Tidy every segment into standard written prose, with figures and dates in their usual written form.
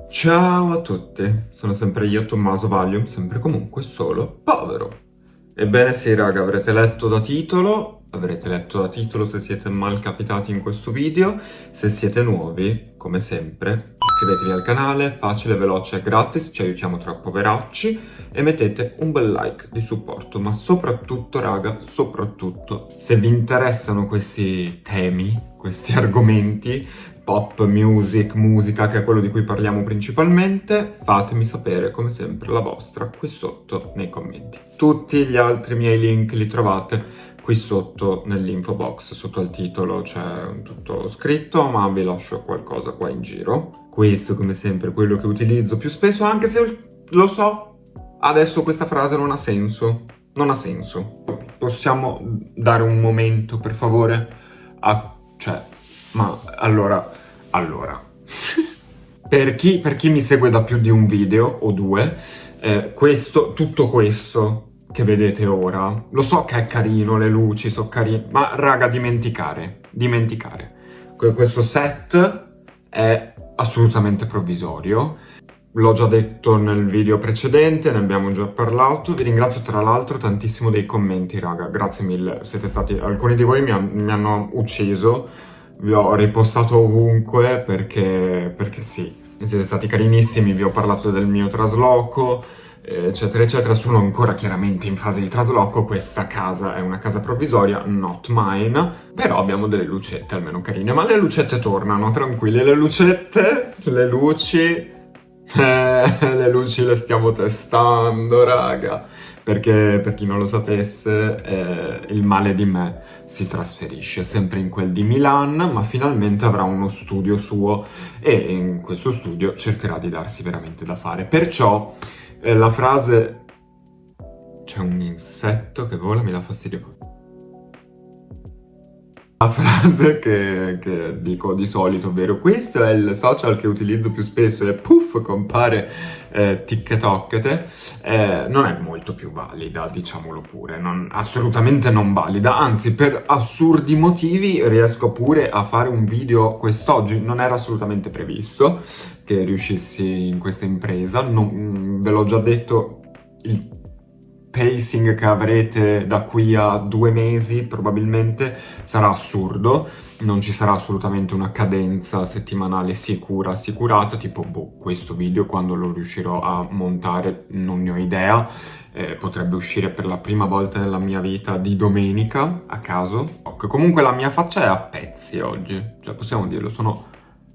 Ciao a tutti, sono sempre io Tommaso Valium, sempre comunque solo povero. Ebbene sì raga, avrete letto da titolo se siete mal capitati in questo video. Se siete nuovi, come sempre, iscrivetevi al canale, facile, veloce e gratis, ci aiutiamo tra poveracci, e mettete un bel like di supporto. Ma soprattutto raga, soprattutto, se vi interessano questi temi, questi argomenti, pop, musica, che è quello di cui parliamo principalmente, fatemi sapere come sempre la vostra qui sotto nei commenti. Tutti gli altri miei link li trovate qui sotto nell'info box, sotto al titolo c'è tutto scritto, ma vi lascio qualcosa qua in giro. Questo come sempre è quello che utilizzo più spesso, anche se lo so, adesso questa frase non ha senso. Non ha senso. Possiamo dare un momento, per favore? Allora, per chi mi segue da più di un video o due, tutto questo che vedete ora, lo so che è carino, le luci sono carine, ma raga, dimenticare. Questo set è assolutamente provvisorio. L'ho già detto nel video precedente, ne abbiamo già parlato. Vi ringrazio tra l'altro tantissimo dei commenti, raga. Grazie mille. Alcuni di voi mi hanno ucciso. Vi ho ripostato ovunque perché sì. Siete stati carinissimi, vi ho parlato del mio trasloco, eccetera, eccetera. Sono ancora chiaramente in fase di trasloco. Questa casa è una casa provvisoria, not mine. Però abbiamo delle lucette almeno carine. Ma le lucette tornano, tranquilli. Le luci le stiamo testando, raga, perché per chi non lo sapesse, il male di me si trasferisce sempre in quel di Milan, ma finalmente avrà uno studio suo e in questo studio cercherà di darsi veramente da fare. Perciò la frase "c'è un insetto che vola" mi dà fastidio. La frase che dico di solito, ovvero "questo è il social che utilizzo più spesso" e puff, compare TikTok, non è molto più valida, diciamolo pure, assolutamente non valida, anzi per assurdi motivi riesco pure a fare un video quest'oggi, non era assolutamente previsto che riuscissi in questa impresa, ve l'ho già detto, il pacing che avrete da qui a 2 mesi probabilmente sarà assurdo, non ci sarà assolutamente una cadenza settimanale assicurata, tipo questo video quando lo riuscirò a montare non ne ho idea, potrebbe uscire per la prima volta nella mia vita di domenica, a caso. Comunque la mia faccia è a pezzi oggi, cioè possiamo dirlo, sono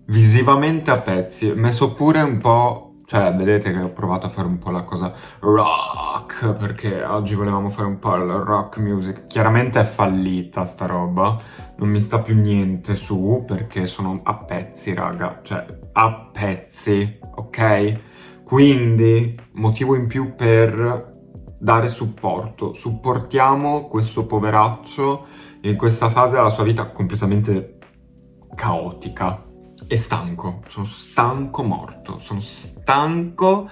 visivamente a pezzi, messo pure un po'. Cioè, vedete che ho provato a fare un po' la cosa rock, perché oggi volevamo fare un po' il rock music. Chiaramente è fallita sta roba, non mi sta più niente su, perché sono a pezzi, raga. Cioè, a pezzi, ok? Quindi, motivo in più per dare supporto. Supportiamo questo poveraccio in questa fase della sua vita completamente caotica. E stanco, sono stanco morto, sono stanco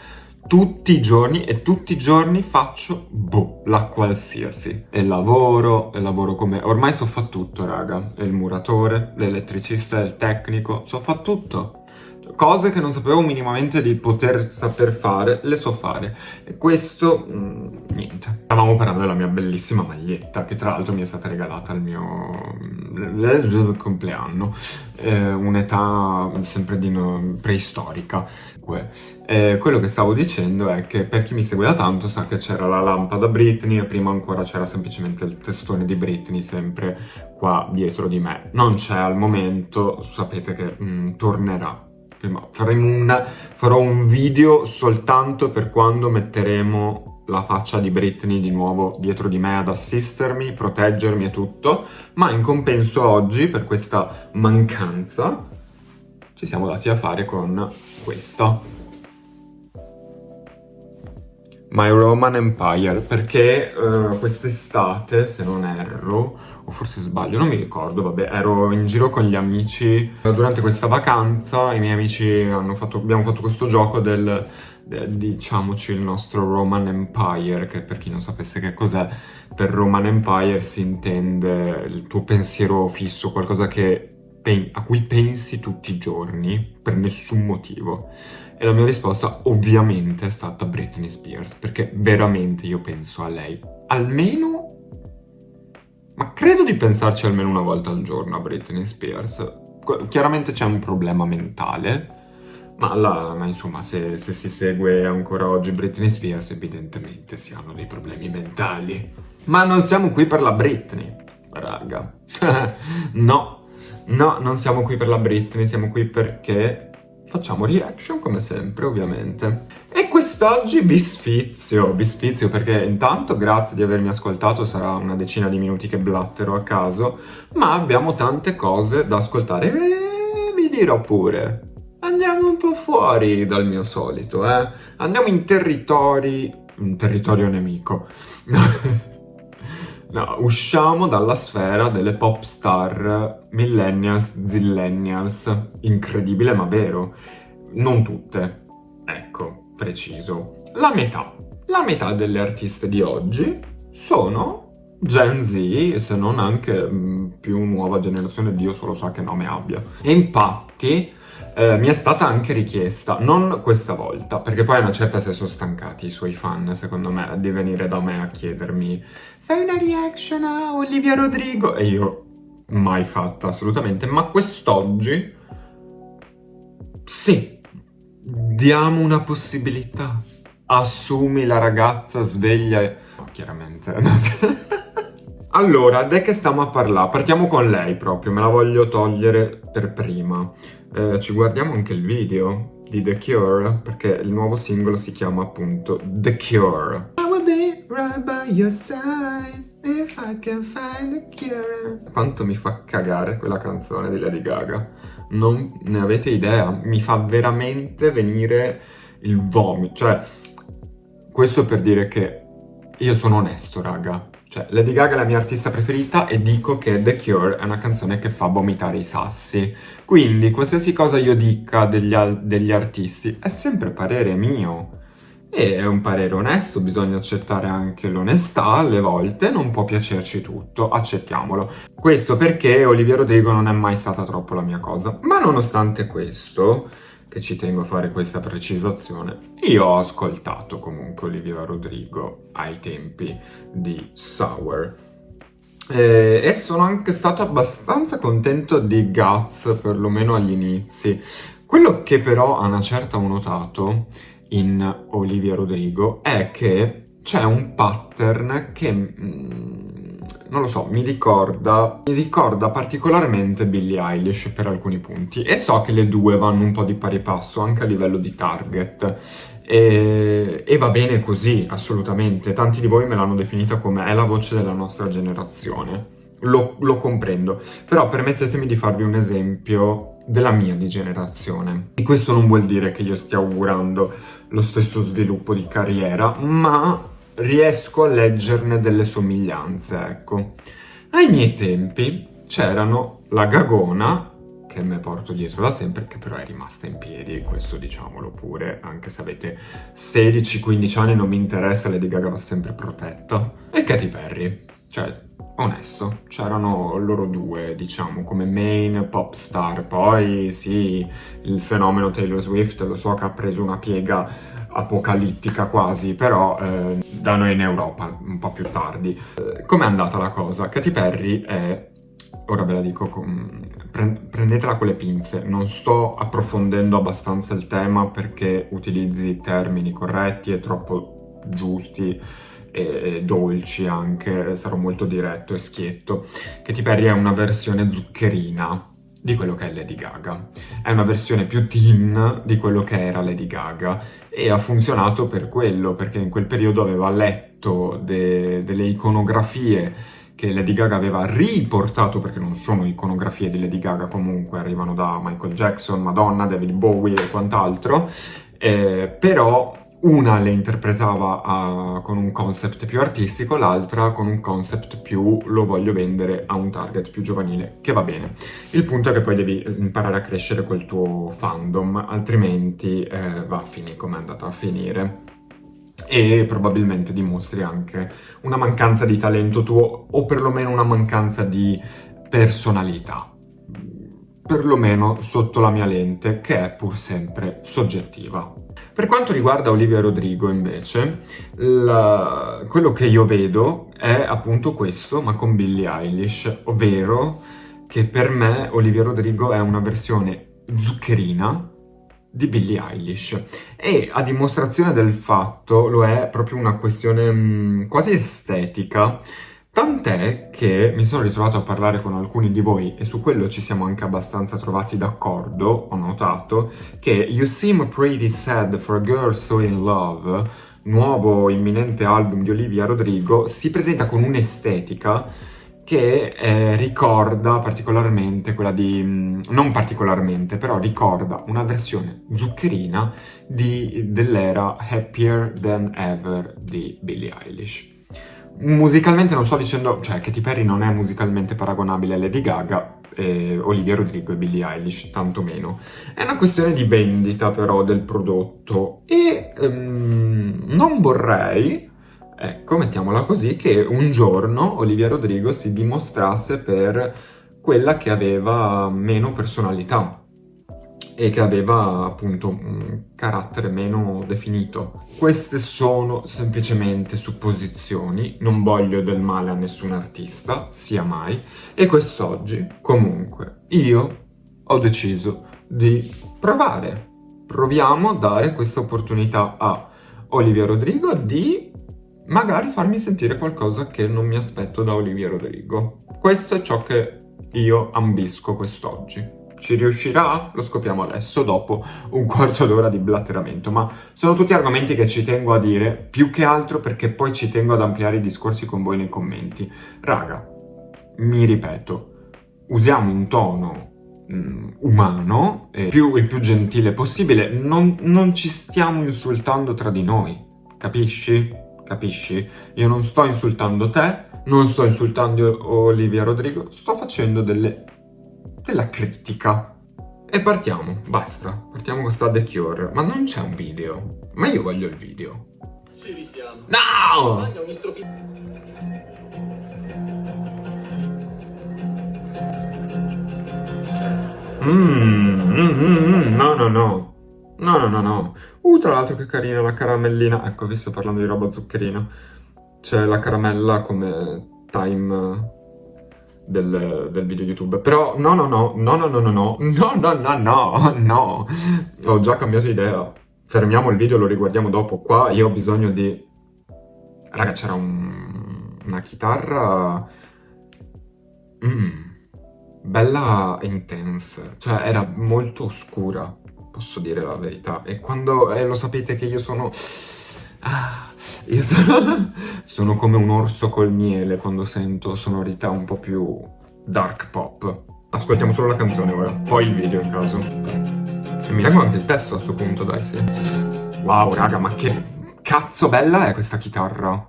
tutti i giorni e tutti i giorni faccio la qualsiasi. E lavoro come... Ormai so fa tutto, raga. E il muratore, l'elettricista, il tecnico, so fa tutto. Cose che non sapevo minimamente di poter saper fare, le so fare. E questo, niente. Stavamo parlando della mia bellissima maglietta, che tra l'altro mi è stata regalata al mio compleanno. Un'età sempre preistorica. Quello che stavo dicendo è che per chi mi segue da tanto sa che c'era la lampada Britney e prima ancora c'era semplicemente il testone di Britney sempre qua dietro di me. Non c'è al momento, sapete che tornerà. Farò un video soltanto per quando metteremo la faccia di Britney di nuovo dietro di me ad assistermi, proteggermi e tutto, ma in compenso oggi, per questa mancanza, ci siamo dati a fare con questa My Roman Empire, perché quest'estate, se non erro, o forse sbaglio, non mi ricordo, vabbè, ero in giro con gli amici. Durante questa vacanza i miei amici abbiamo fatto questo gioco diciamoci, il nostro Roman Empire, che per chi non sapesse che cos'è, per Roman Empire si intende il tuo pensiero fisso, qualcosa a cui pensi tutti i giorni, per nessun motivo. E la mia risposta ovviamente è stata Britney Spears, perché veramente io penso a lei almeno, ma credo di pensarci almeno una volta al giorno a Britney Spears. Chiaramente c'è un problema mentale, ma insomma se si segue ancora oggi Britney Spears evidentemente si hanno dei problemi mentali. Ma non siamo qui per la Britney, raga. No, non siamo qui per la Britney, siamo qui perché facciamo reaction come sempre, ovviamente. E quest'oggi vi sfizio perché intanto grazie di avermi ascoltato, sarà una decina di minuti che blattero a caso, ma abbiamo tante cose da ascoltare e vi dirò pure. Andiamo un po' fuori dal mio solito, eh? Andiamo in territorio nemico. No, usciamo dalla sfera delle pop star millennials, zillennials. Incredibile ma vero. Non tutte. Ecco, preciso. La metà delle artiste di oggi sono Gen Z, se non anche più nuova generazione, Dio solo sa che nome abbia. E infatti mi è stata anche richiesta, non questa volta, perché poi a una certa si sono stancati i suoi fan, secondo me, di venire da me a chiedermi fai una reaction a Olivia Rodrigo? E io mai fatta, assolutamente, ma quest'oggi sì, diamo una possibilità. Assumi la ragazza sveglia e... No, chiaramente. Allora, di che stiamo a parlare? Partiamo con lei proprio, me la voglio togliere per prima. Ci guardiamo anche il video di The Cure, perché il nuovo singolo si chiama appunto The Cure. I will be right by your side if I can find the cure. Quanto mi fa cagare quella canzone di Lady Gaga. Non ne avete idea, mi fa veramente venire il vomito. Cioè, questo per dire che io sono onesto, raga. Cioè, Lady Gaga è la mia artista preferita e dico che The Cure è una canzone che fa vomitare i sassi. Quindi, qualsiasi cosa io dica degli artisti è sempre parere mio. E è un parere onesto, bisogna accettare anche l'onestà alle volte, non può piacerci tutto, accettiamolo. Questo perché Olivia Rodrigo non è mai stata troppo la mia cosa. Ma nonostante questo, che ci tengo a fare questa precisazione, io ho ascoltato comunque Olivia Rodrigo ai tempi di Sour. E sono anche stato abbastanza contento di Guts, perlomeno agli inizi. Quello che però a una certa ho notato in Olivia Rodrigo è che c'è un pattern che, non lo so, mi ricorda particolarmente Billie Eilish per alcuni punti, e so che le due vanno un po' di pari passo anche a livello di target. E va bene così, assolutamente. Tanti di voi me l'hanno definita come è la voce della nostra generazione. Lo comprendo, però permettetemi di farvi un esempio della mia di generazione. E questo non vuol dire che io stia augurando lo stesso sviluppo di carriera, ma riesco a leggerne delle somiglianze, ecco. Ai miei tempi c'erano la Gagona, che me porto dietro da sempre, che però è rimasta in piedi, questo diciamolo pure, anche se avete 16-15 anni non mi interessa, Lady Gaga va sempre protetta, e Katy Perry, cioè, onesto, c'erano loro due, diciamo, come main pop star. Poi sì, il fenomeno Taylor Swift lo so che ha preso una piega apocalittica quasi, però da noi in Europa, un po' più tardi. Com'è andata la cosa? Katy Perry è... Ora ve la dico, prendetela con le pinze, non sto approfondendo abbastanza il tema perché utilizzi termini corretti e troppo giusti e dolci anche, sarò molto diretto e schietto. Katy Perry è una versione zuccherina di quello che è Lady Gaga. È una versione più teen di quello che era Lady Gaga e ha funzionato per quello, perché in quel periodo aveva letto delle iconografie che Lady Gaga aveva riportato, perché non sono iconografie di Lady Gaga comunque, arrivano da Michael Jackson, Madonna, David Bowie e quant'altro, però una le interpretava con un concept più artistico, l'altra con un concept più lo voglio vendere a un target più giovanile, che va bene. Il punto è che poi devi imparare a crescere col tuo fandom, altrimenti va a finire come è andata a finire. E probabilmente dimostri anche una mancanza di talento tuo o perlomeno una mancanza di personalità. perlomeno sotto la mia lente, che è pur sempre soggettiva. Per quanto riguarda Olivia Rodrigo, invece, quello che io vedo è appunto questo, ma con Billie Eilish, ovvero che per me Olivia Rodrigo è una versione zuccherina di Billie Eilish, e a dimostrazione del fatto lo è proprio una questione quasi estetica. Tant'è che mi sono ritrovato a parlare con alcuni di voi e su quello ci siamo anche abbastanza trovati d'accordo. Ho notato che You Seem Pretty Sad for a Girl So In Love, nuovo imminente album di Olivia Rodrigo, si presenta con un'estetica che ricorda particolarmente quella di... non particolarmente, però ricorda una versione zuccherina dell'era Happier Than Ever di Billie Eilish. Musicalmente non sto dicendo, cioè Katy Perry non è musicalmente paragonabile a Lady Gaga, Olivia Rodrigo e Billie Eilish, tanto meno. È una questione di vendita però del prodotto e non vorrei, ecco, mettiamola così, che un giorno Olivia Rodrigo si dimostrasse per quella che aveva meno personalità e che aveva appunto un carattere meno definito. Queste sono semplicemente supposizioni, non voglio del male a nessun artista, sia mai, e quest'oggi comunque io ho deciso di provare. Proviamo a dare questa opportunità a Olivia Rodrigo di magari farmi sentire qualcosa che non mi aspetto da Olivia Rodrigo. Questo è ciò che io ambisco quest'oggi. Ci riuscirà? Lo scopriamo adesso, dopo un quarto d'ora di blatteramento, ma sono tutti argomenti che ci tengo a dire, più che altro perché poi ci tengo ad ampliare i discorsi con voi nei commenti. Raga, mi ripeto, usiamo un tono umano, il più gentile possibile, non ci stiamo insultando tra di noi, capisci? Capisci? Io non sto insultando te, non sto insultando Olivia Rodrigo, sto facendo della critica. E partiamo, basta. Partiamo con sta The Cure. Ma non c'è un video. Ma io voglio il video. Sì, risiamo. No! No, no, no. No, no, no, no. Tra l'altro che carina la caramellina. Ecco, vi sto parlando di roba zuccherina. C'è la caramella come time del video YouTube. Però no, no, no, no, no, no, no, no, no, no, no, no, no. Ho già cambiato idea. Fermiamo il video, lo riguardiamo dopo. Qua io ho bisogno di... Raga, c'era una chitarra... bella intense. Cioè, era molto oscura, posso dire la verità. E quando... lo sapete che io sono... io sono come un orso col miele quando sento sonorità un po' più dark pop. Ascoltiamo solo la canzone ora, poi il video in caso. E mi leggo anche il testo a sto punto, dai, sì. Wow, raga, ma che cazzo bella è questa chitarra.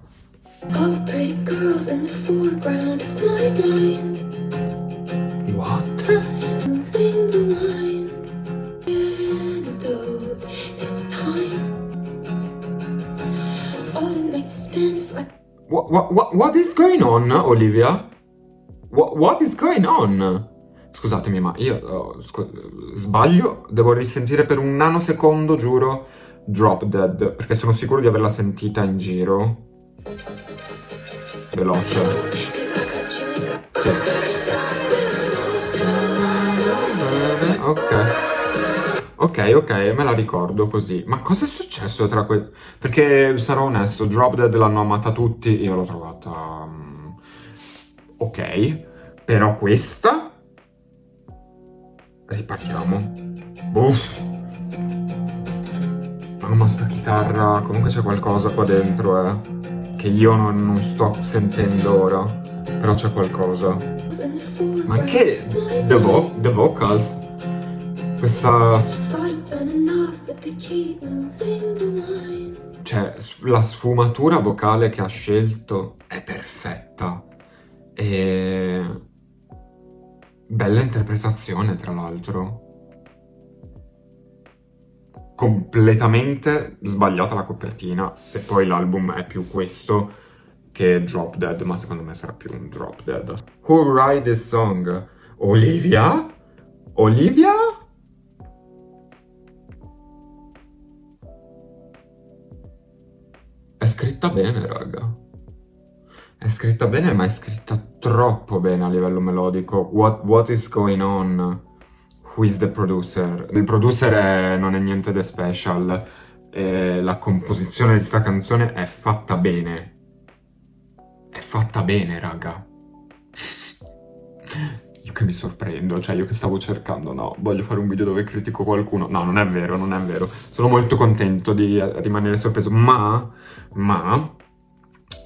All the pretty girls in the foreground of my mind. What? Moving the line. And this time. All the nights I spent for... What is going on, Olivia? What is going on? Scusatemi, ma io sbaglio? Devo risentire per un nanosecondo, giuro, Drop Dead, perché sono sicuro di averla sentita in giro. Veloce. Sì. Ok, me la ricordo così. Ma cosa è successo tra perché sarò onesto, Drop Dead l'hanno amata tutti, io l'ho trovata... ok, però questa... Ripartiamo. Uff. Ma sta chitarra, comunque c'è qualcosa qua dentro, che io non sto sentendo ora, però c'è qualcosa. Ma anche the vocals, questa... Cioè, la sfumatura vocale che ha scelto è perfetta. E... bella interpretazione, tra l'altro. Completamente sbagliata la copertina, se poi l'album è più questo che Drop Dead, ma secondo me sarà più un Drop Dead. Who write this song? Olivia? Olivia? È scritta bene, raga. È scritta bene, ma è scritta troppo bene a livello melodico. What is going on? Who is the producer? Il producer non è niente di special. La composizione di sta canzone è fatta bene. È fatta bene, raga. Io che mi sorprendo, cioè io che stavo cercando, no, voglio fare un video dove critico qualcuno. No, non è vero, non è vero. Sono molto contento di rimanere sorpreso, ma,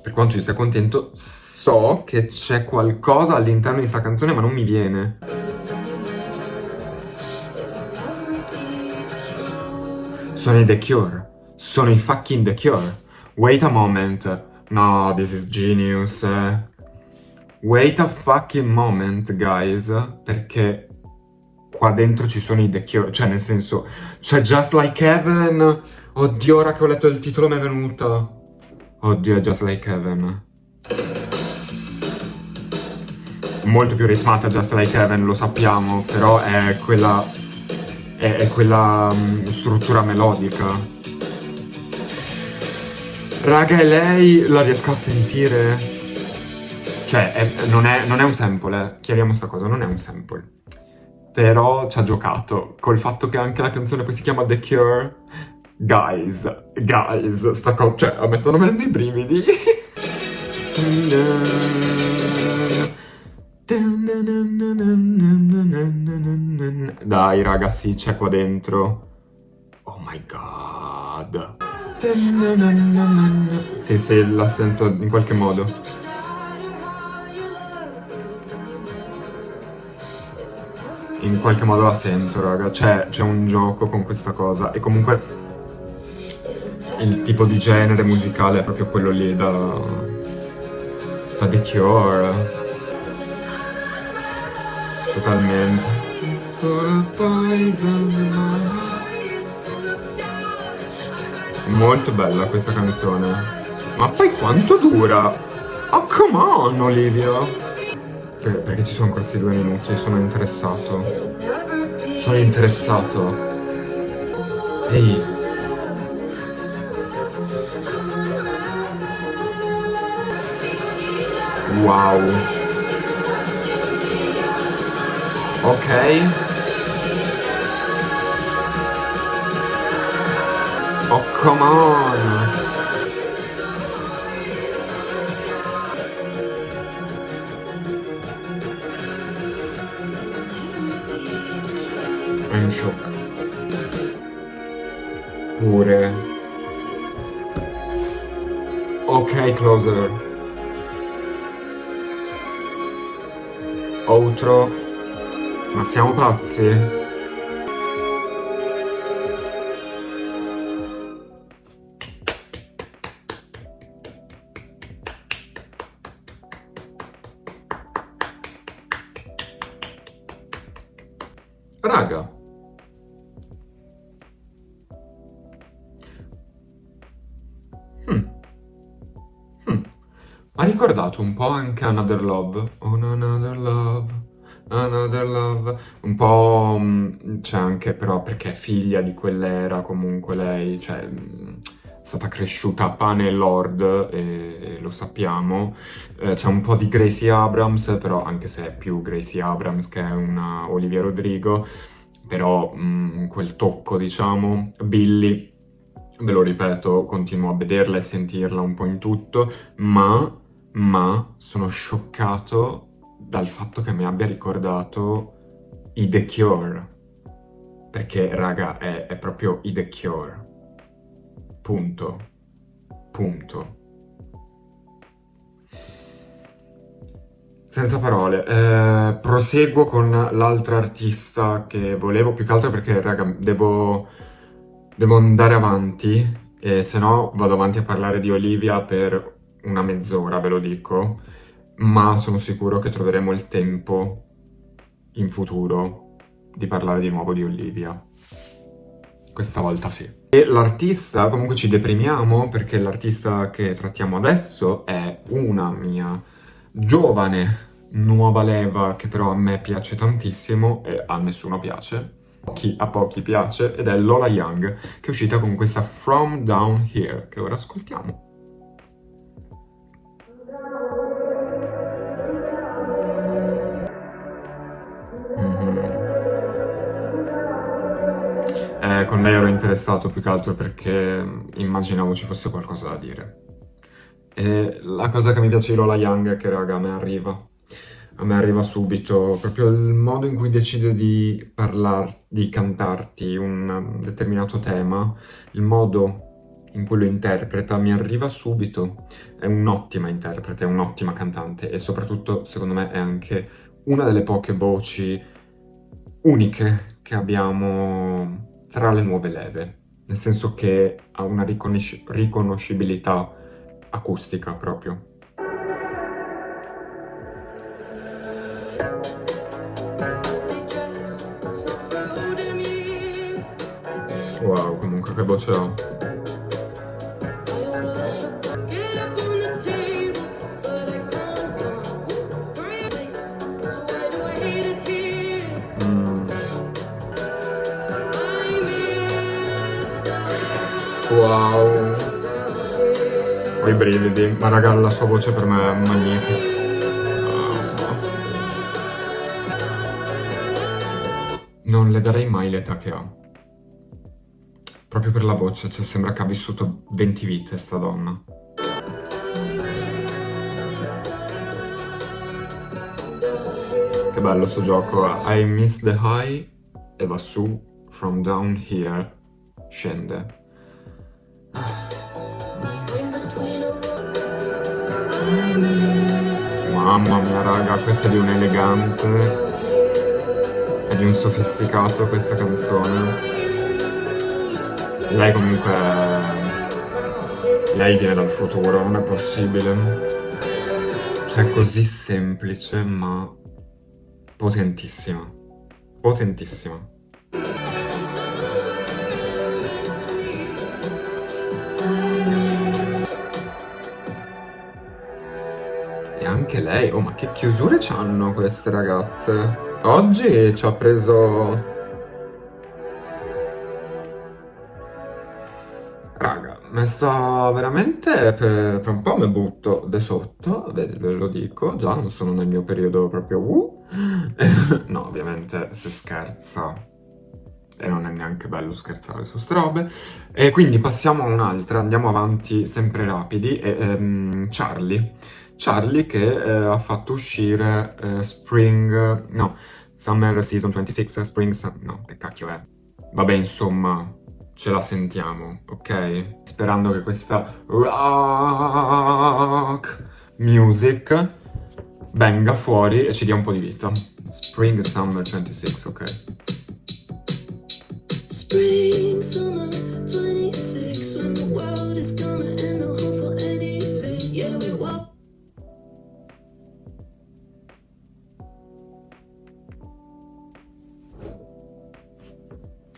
per quanto io sia contento, so che c'è qualcosa all'interno di sta canzone, ma non mi viene. Sono i The Cure. Sono i fucking The Cure. Wait a moment. No, this is genius. Wait a fucking moment, guys. Perché qua dentro ci sono i The Cure. Cioè, nel senso, c'è Just Like Heaven. Oddio, ora che ho letto il titolo mi è venuta. Oddio, è Just Like Heaven. Molto più ritmata Just Like Heaven, lo sappiamo. Però è quella... È quella struttura melodica. Raga, e lei la riesco a sentire. Cioè, non è un sample, chiariamo sta cosa, non è un sample. Però ci ha giocato col fatto che anche la canzone poi si chiama The Cure. Guys, sta cosa, cioè, a me stanno venendo i brividi. Dai, raga, sì, c'è qua dentro. Oh my god. Sì, la sento in qualche modo. In qualche modo la sento, raga. C'è un gioco con questa cosa. E comunque il tipo di genere musicale è proprio quello lì da The Cure. Totalmente. Molto bella questa canzone. Ma poi quanto dura? Oh, come on, Olivia! Perché ci sono questi 2 minuti? Sono interessato. Sono interessato. Ehi. Wow. Ok. Oh, come on! I'm shock. Pure. Ok, closer. Outro. Ma siamo pazzi? Raga. Ha ricordato un po' anche Another Love. Oh, Another Love. Another Love. Un po'... c'è anche però perché è figlia di quell'era comunque lei, cioè... è stata cresciuta a pane e Lord, e lo sappiamo. C'è un po' di Gracie Abrams, però anche se è più Gracie Abrams che è una Olivia Rodrigo, però quel tocco, diciamo. Billie, ve lo ripeto, continuo a vederla e sentirla un po' in tutto, ma sono scioccato dal fatto che mi abbia ricordato i The Cure. Perché, raga, è proprio i The Cure. Punto. Senza parole. Proseguo con l'altra artista che volevo, più che altro perché, raga, devo andare avanti, e se no vado avanti a parlare di Olivia per una mezz'ora, ve lo dico, ma sono sicuro che troveremo il tempo in futuro di parlare di nuovo di Olivia. Questa volta sì. E l'artista, comunque ci deprimiamo perché l'artista che trattiamo adesso è una mia giovane nuova leva che però a me piace tantissimo e a nessuno piace, a pochi piace, ed è Lola Young, che è uscita con questa From Down Here, che ora ascoltiamo. Con lei ero interessato più che altro perché immaginavo ci fosse qualcosa da dire. E la cosa che mi piace di Lola Young è che, raga, a me arriva subito proprio il modo in cui decide di di cantarti un determinato tema, il modo in cui lo interpreta, mi arriva subito. È un'ottima interprete, è un'ottima cantante e soprattutto, secondo me, è anche una delle poche voci uniche che abbiamo tra le nuove leve, nel senso che ha una riconoscibilità acustica proprio. Wow, comunque che voce ha. Wow, ho i brividi, ma raga, la sua voce per me è magnifica. Non le darei mai l'età che ha. Proprio per la voce, cioè sembra che ha vissuto 20 vite sta donna. Che bello sto gioco, I miss the high e va su, from down here scende. Mamma mia raga, questa è di un elegante e di un sofisticato questa canzone. Lei comunque, lei viene dal futuro, non è possibile. Cioè, è così semplice, ma potentissima. Potentissima. E anche lei, oh, ma che chiusure c'hanno queste ragazze? Oggi ci ha preso... Raga, ma sto veramente tra un po' mi butto de sotto, ve lo dico, già non sono nel mio periodo proprio no, ovviamente si scherza e non è neanche bello scherzare su ste robe. E quindi passiamo a un'altra, andiamo avanti sempre rapidi, Charlie che ha fatto uscire Summer Season 26, no, che cacchio è? Vabbè, insomma, ce la sentiamo, ok? Sperando che questa rock music venga fuori e ci dia un po' di vita. Spring Summer 26, ok? Spring, summer, 26, when the world is gonna end, no home for anything. Yeah, we walk.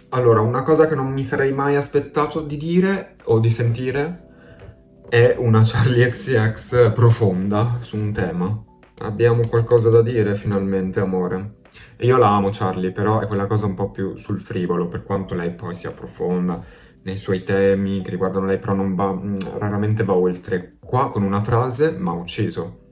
Allora, una cosa che non mi sarei mai aspettato di dire o di sentire è una Charlie XCX profonda su un tema. Abbiamo qualcosa da dire finalmente, amore. E io la amo Charlie, però è quella cosa un po' più sul frivolo, per quanto lei poi sia profonda nei suoi temi che riguardano lei, però non va, raramente va oltre. Qua con una frase m'ha ucciso.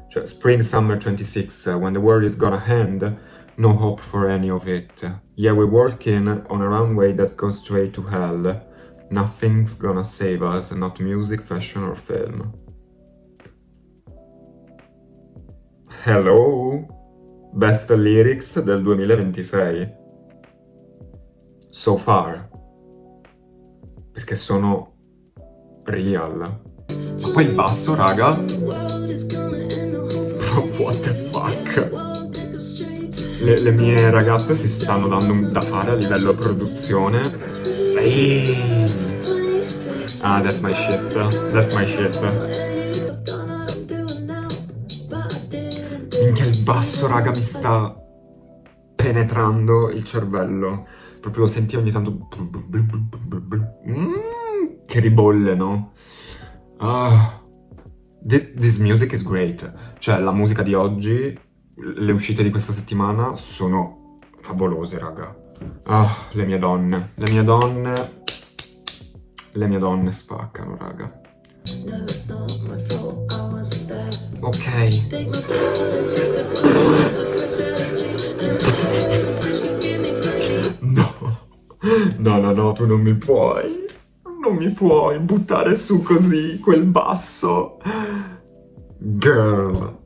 Cioè, Spring Summer 26, when the world is gonna end, no hope for any of it. Yeah, we're working on a runway that goes straight to hell. Nothing's gonna save us, not music, fashion or film. Hello? Best lyrics del 2026. So far. Perché sono real. Ma poi il basso, raga. What the fuck? Le mie ragazze si stanno dando da fare a livello produzione. Ah, that's my shit. That's my shit. Minchia, il basso, raga, mi sta penetrando il cervello. Proprio lo senti ogni tanto. Che ribolle, no? Ah. This music is great. Cioè, la musica di oggi, le uscite di questa settimana sono favolose, raga. Ah, le mie donne spaccano, raga. No, it's not my fault, I wasn't there. Ok. Take my part and take the part, the best strategy. And you give me crazy. No, tu non mi puoi. Non mi puoi buttare su così quel basso. Girl.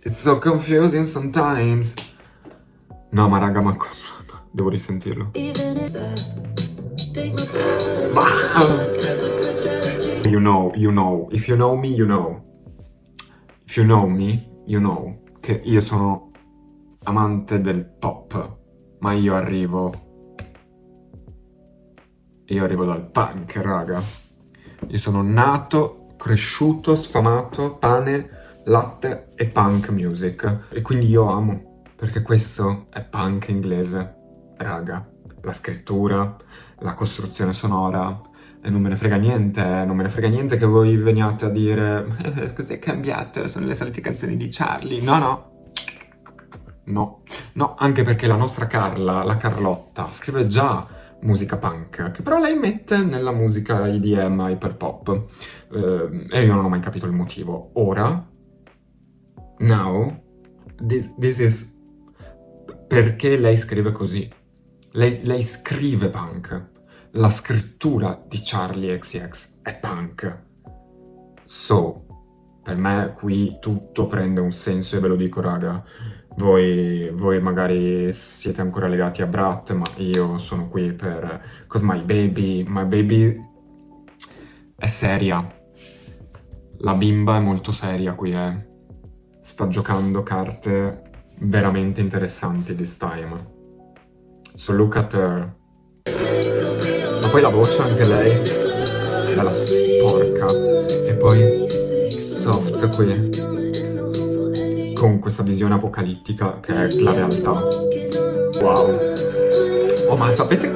It's so confusing sometimes. No, ma raga, ma devo risentirlo. Even if take my part and take the best strategy. You know. If you know me, you know. If you know me, you know che io sono amante del pop, ma io arrivo dal punk, raga. Io sono nato, cresciuto, sfamato, pane, latte e punk music. E quindi io amo, perché questo è punk inglese, raga. La scrittura, la costruzione sonora, e non me ne frega niente che voi veniate a dire cos'è cambiato, sono le solite canzoni di Charlie. No, anche perché la nostra Carla, la Carlotta, scrive già musica punk, che però lei mette nella musica EDM, hyperpop, e io non ho mai capito il motivo. Ora, now, this is perché lei scrive così. Lei scrive punk. La scrittura di Charlie XCX è punk. So, per me qui tutto prende un senso e ve lo dico, raga. Voi magari siete ancora legati a Brat, ma io sono qui per... Cause my baby è seria. La bimba è molto seria qui, sta giocando carte veramente interessanti this time. So look at her. Ma poi la voce anche lei, bella sporca. E poi soft qui, con questa visione apocalittica che è la realtà. Wow. Oh, ma sapete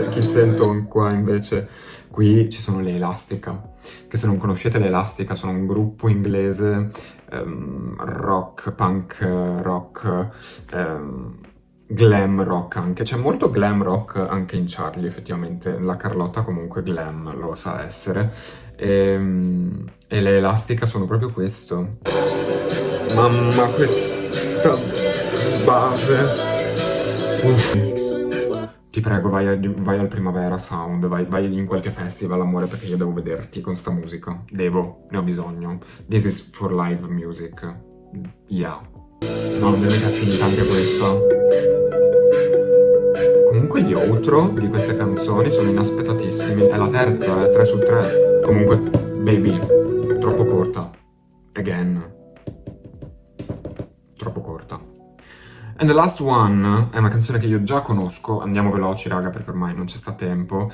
chi sento qua invece? Qui ci sono le Elastica, che se non conoscete le Elastica sono un gruppo inglese rock, punk rock, glam rock anche. C'è molto glam rock anche in Charlie, effettivamente. La Carlotta comunque glam lo sa essere. E le Elastica sono proprio questo. Mamma, questa base. Ti prego, vai al Primavera Sound, vai in qualche festival, amore, perché io devo vederti con sta musica. Ne ho bisogno. This is for live music. Yeah. No, non deve che è finita anche questa. Comunque gli outro di queste canzoni sono inaspettatissimi. È la terza, è 3 su 3. Comunque, baby, troppo corta. Again. Troppo corta. And the last one è una canzone che io già conosco. Andiamo veloci, raga, perché ormai non ci sta tempo.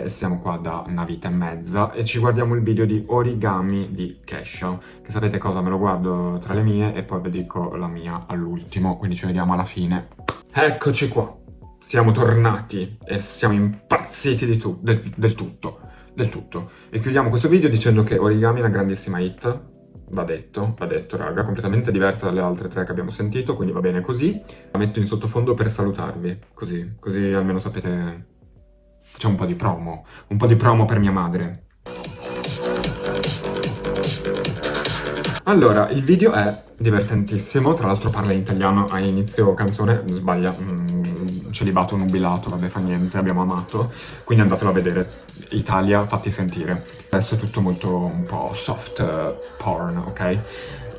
Stiamo qua da una vita e mezza e ci guardiamo il video di Origami di Kesha. Che sapete cosa? Me lo guardo tra le mie e poi vi dico la mia all'ultimo. Quindi ci vediamo alla fine. Eccoci qua. Siamo tornati e siamo impazziti del tutto. E chiudiamo questo video dicendo che Origami è una grandissima hit. Va detto, raga, completamente diversa dalle altre 3 che abbiamo sentito, quindi va bene così. La metto in sottofondo per salutarvi, così almeno sapete... C'è un po' di promo per mia madre. Allora, il video è divertentissimo, tra l'altro parla in italiano a inizio canzone, sbaglia, celibato nubilato, vabbè fa niente, abbiamo amato, quindi andatelo a vedere. Italia, fatti sentire. Adesso è tutto molto un po' soft porn, ok?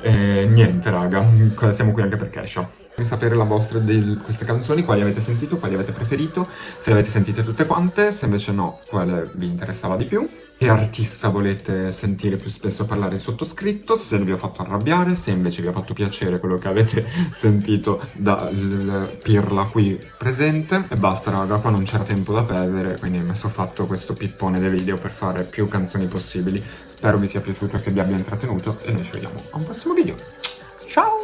E niente, raga, siamo qui anche per Kesha. Di sapere la vostra di queste canzoni, quali avete sentito, quali avete preferito, se le avete sentite tutte quante, se invece no, quale vi interessava di più. Che artista volete sentire più spesso parlare il sottoscritto, se vi ho fatto arrabbiare, se invece vi ha fatto piacere quello che avete sentito dal pirla qui presente. E basta, raga, qua non c'era tempo da perdere, quindi mi sono fatto questo pippone dei video per fare più canzoni possibili. Spero vi sia piaciuto e che vi abbia intrattenuto e noi ci vediamo a un prossimo video. Ciao!